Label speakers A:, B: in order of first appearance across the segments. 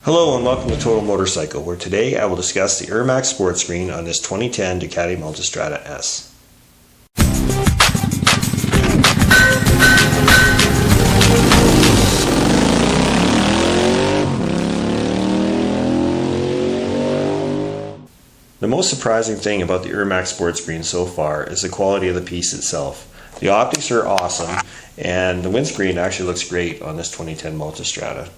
A: Hello and welcome to Total Motorcycle, where today I will discuss the ERMAX Sport Screen on this 2010 Ducati Multistrada S. The most surprising thing about the ERMAX Sport Screen so far is the quality of the piece itself. The optics are awesome, and the windscreen actually looks great on this 2010 Multistrada.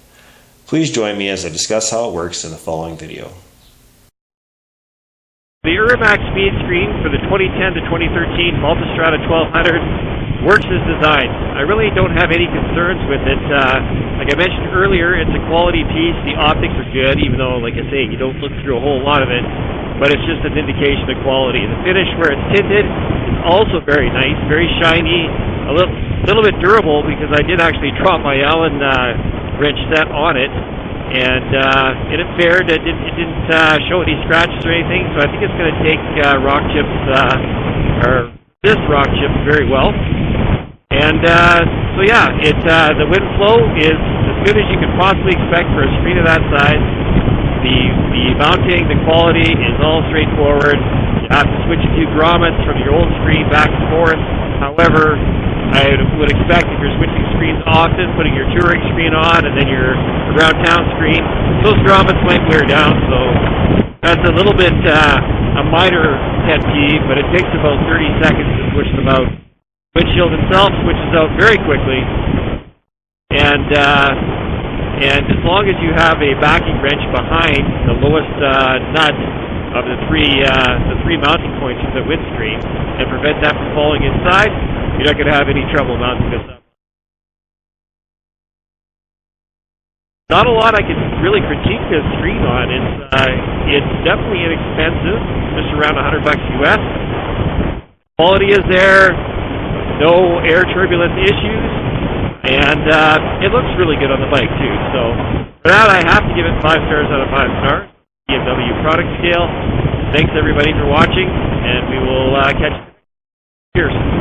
A: Please join me as I discuss how it works in the following video.
B: The ERMAX Speed Screen for the 2010 to 2013 Multistrada 1200 works as designed. I really don't have any concerns with it. Like I mentioned earlier, it's a quality piece. The optics are good, even though, like I say, you don't look through a whole lot of it, but it's just an indication of quality. The finish where it's tinted is also very nice, very shiny, a little bit durable, because I did actually drop my Allen wrench set on it, and it fared. It didn't show any scratches or anything, so I think it's going to take rock chips, or this rock chip, very well. And so yeah, the wind flow is as good as you could possibly expect for a screen of that size. The mounting, the quality is all straightforward. You have to switch a few grommets from your old screen back and forth. However, I would expect if you're switching screens often, putting your touring screen on and then your around town screen, those grommets might wear down. So that's a little bit a minor pet peeve, but it takes about 30 seconds to switch them out. Windshield itself switches out very quickly, and as long as you have a backing wrench behind the lowest nut of the three mounting points for the windscreen and prevent that from falling inside, you're not going to have any trouble mounting this up. Not a lot I can really critique this screen on. It's definitely inexpensive, just around $100 US. Quality is there, no air turbulence issues, and it looks really good on the bike too. So for that, I have to give it 5 stars out of 5 stars. TMW product scale. Thanks everybody for watching, and we will catch you. Cheers.